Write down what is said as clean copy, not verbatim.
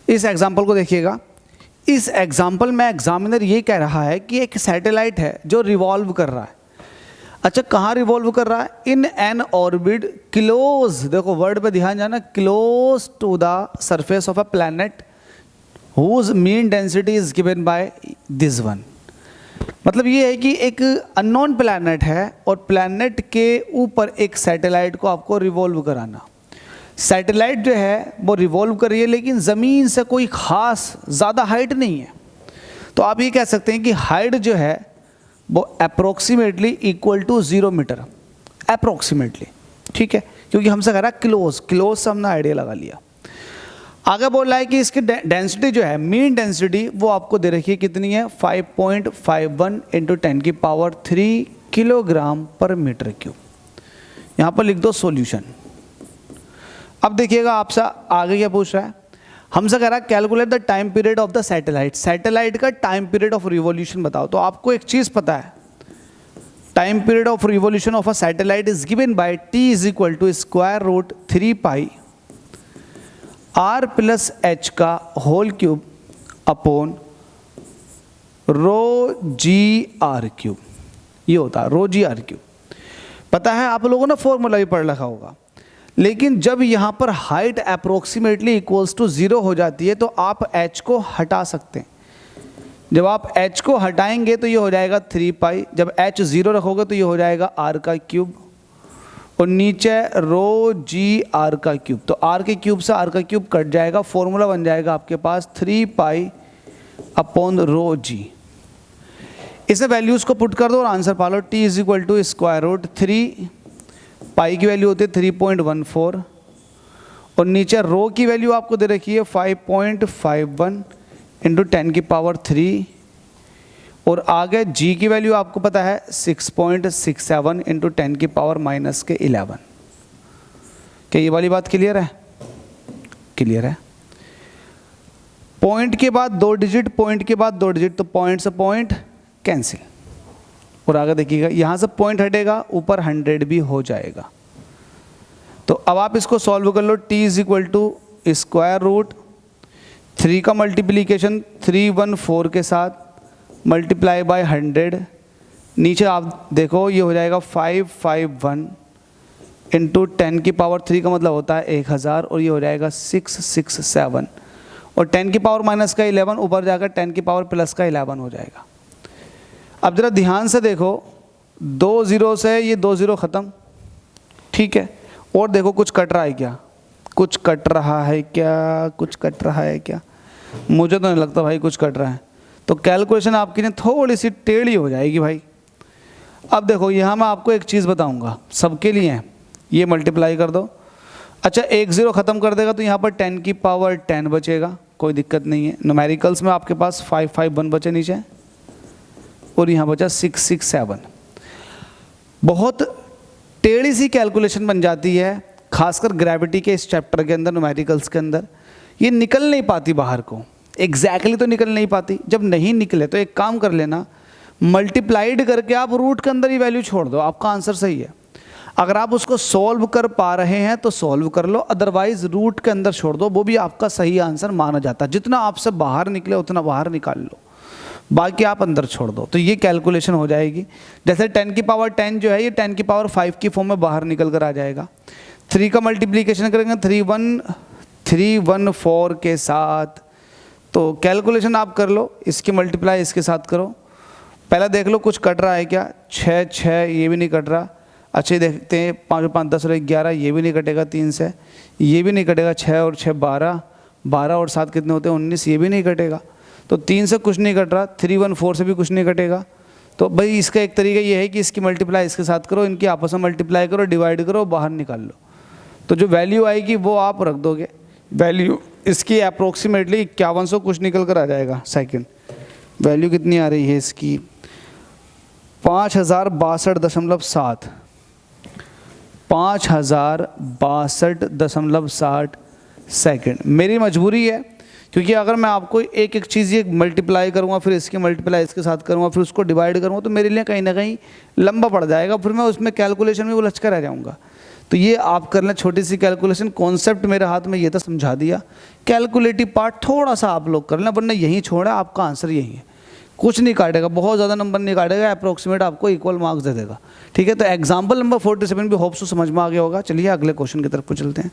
इस एग्जाम्पल को देखिएगा। इस एग्जाम्पल में एग्जामिनर ये कह रहा है कि एक सैटेलाइट है जो रिवॉल्व कर रहा है। अच्छा, कहाँ रिवॉल्व कर रहा है? इन एन ऑर्बिट क्लोज, देखो वर्ड पे ध्यान जाना, close to the surface of a planet whose mean density is given by this one. मतलब ये है कि एक अननोन प्लैनेट है और प्लैनेट के ऊपर एक सैटेलाइट को आपको रिवॉल्व कराना। सैटेलाइट जो है वो रिवॉल्व कर रही है लेकिन ज़मीन से कोई ख़ास ज़्यादा हाइट नहीं है, तो आप ये कह सकते हैं कि हाइट जो है वो approximately equal to 0 metre, approximately, ठीक है, क्योंकि हमसे कह रहा है क्लोज, क्लोज से हमने आइडिया लगा लिया। आगे बोल रहा है कि इसकी डेंसिटी जो है, मीन डेंसिटी, वो आपको दे रखी है कितनी है? 5.51 × 10³ किलोग्राम पर मीटर क्यूब। यहाँ पर लिख दो सॉल्यूशन। अब देखिएगा आपसे आगे क्या पूछ रहा है, हमसे कह रहा है calculate the time period of the satellite. Satellite का टाइम पीरियड ऑफ रिवॉल्यूशन बताओ। तो आपको एक चीज़ पता है, time period of revolution of a satellite is given by t is equal to √3 pi r plus h का होल क्यूब अपॉन ρg/r³। ये होता है ρg/r³। पता है आप लोगों ने फॉर्मूला भी पढ़ रखा होगा, लेकिन जब यहाँ पर हाइट अप्रोक्सीमेटली इक्वल्स टू 0 हो जाती है तो आप h को हटा सकते हैं। जब आप h को हटाएंगे तो ये हो जाएगा 3 पाई, जब h 0 रखोगे तो ये हो जाएगा r³ और नीचे ρg/r³। तो r के क्यूब से r³ कट जाएगा, फॉर्मूला बन जाएगा आपके पास 3 पाई अपॉन ρg। इसे वैल्यूज़ को पुट कर दो और आंसर पा लो। t इज इक्वल टू √3 पाई की वैल्यू होती है 3.14 और नीचे रो की वैल्यू आपको दे रखी है 5.51 × 10³ और आगे g की वैल्यू आपको पता है 6.67 × 10⁻⁻11। क्या ये वाली बात क्लियर है? क्लियर है। पॉइंट के बाद 2 डिजिट, पॉइंट के बाद 2 डिजिट, तो पॉइंट से पॉइंट कैंसिल और आगे देखिएगा यहाँ से पॉइंट हटेगा, ऊपर 100 भी हो जाएगा। तो अब आप इसको सॉल्व कर लो। t इज इक्वल टू √3 का मल्टीप्लीकेशन 314 के साथ मल्टीप्लाई बाय 100, नीचे आप देखो ये हो जाएगा 551 × 10³ का मतलब होता है 1000 और ये हो जाएगा 667 और 10⁻⁻11 ऊपर जाकर 10⁻+11 हो जाएगा। अब जरा ध्यान से देखो, 2 0 से ये 2 0 ख़त्म, ठीक है, और देखो कुछ कट रहा है क्या? कुछ कट रहा है क्या? कुछ कट रहा है क्या? मुझे तो नहीं लगता भाई कुछ कट रहा है, तो कैलकुलेशन आपकी ना थोड़ी सी टेढ़ी हो जाएगी भाई। अब देखो यहाँ मैं आपको एक चीज़ बताऊँगा, सबके लिए है, ये मल्टीप्लाई कर दो। अच्छा, 1 0 ख़त्म कर देगा तो यहाँ पर 10⁻10 बचेगा, कोई दिक्कत नहीं है। न्यूमेरिकल्स में आपके पास 551 बचे नीचे और यहाँ बचा 667। बहुत टेढ़ी सी कैलकुलेशन बन जाती है, खासकर ग्रेविटी के इस चैप्टर के अंदर, न्यूमेरिकल्स के अंदर ये निकल नहीं पाती बाहर को, एग्जैक्टली तो निकल नहीं पाती। जब नहीं निकले तो एक काम कर लेना, मल्टीप्लाइड करके आप रूट के अंदर ही वैल्यू छोड़ दो, आपका आंसर सही है। अगर आप उसको सॉल्व कर पा रहे हैं तो सॉल्व कर लो, अदरवाइज रूट के अंदर छोड़ दो, वो भी आपका सही आंसर माना जाता है। जितना आपसे बाहर निकले उतना बाहर निकाल लो, बाकी आप अंदर छोड़ दो, तो ये कैलकुलेशन हो जाएगी। जैसे 10⁻10 जो है ये 10⁵ की फॉर्म में बाहर निकल कर आ जाएगा। 3 का मल्टीप्लिकेशन करेंगे 314 के साथ, तो कैलकुलेशन आप कर लो, इसकी मल्टीप्लाई इसके साथ करो। पहले देख लो कुछ कट रहा है क्या? 6 6 ये भी नहीं कट रहा। अच्छे देखते हैं, 5 5 10 और 11, ये भी नहीं कटेगा 3 से, ये भी नहीं कटेगा। 6 और 6 12, 12 और 7 कितने होते हैं? 19, ये भी नहीं कटेगा। तो 3 से कुछ नहीं कट रहा, 314 से भी कुछ नहीं कटेगा। तो भाई इसका एक तरीका ये है कि इसकी मल्टीप्लाई इसके साथ करो, इनकी आपस में मल्टीप्लाई करो, डिवाइड करो, बाहर निकाल लो, तो जो वैल्यू आएगी वो आप रख दोगे। वैल्यू इसकी अप्रोक्सीमेटली 5100 कुछ निकल कर आ जाएगा सेकंड। वैल्यू कितनी आ रही है इसकी? 5062.7, 5062.7 सेकंड। मेरी मजबूरी है, क्योंकि अगर मैं आपको एक एक चीज़ ये मल्टीप्लाई करूँगा, फिर इसकी मल्टीप्लाई इसके साथ करूँगा, फिर उसको डिवाइड करूँगा, तो मेरे लिए कहीं ना कहीं लंबा पड़ जाएगा, फिर मैं उसमें कैलकुलेशन में उलझ कर रह जाऊँगा। तो ये आप कर लें छोटी सी कैलकुलेशन, कॉन्सेप्ट मेरे हाथ में ये था, समझा दिया। कैलकुलेटिव पार्ट थोड़ा सा आप लोग कर लें, वरना यहीं छोड़ा, आपका आंसर यही है। कुछ नहीं काटेगा, बहुत ज़्यादा नंबर नहीं काटेगा, अप्रोक्सीमेट आपको इक्वल मार्क्स दे देगा। ठीक है, तो एग्जाम्पल नंबर 47 भी होप्स तो समझ में आ गया होगा। चलिए अगले क्वेश्चन की तरफ चलते हैं।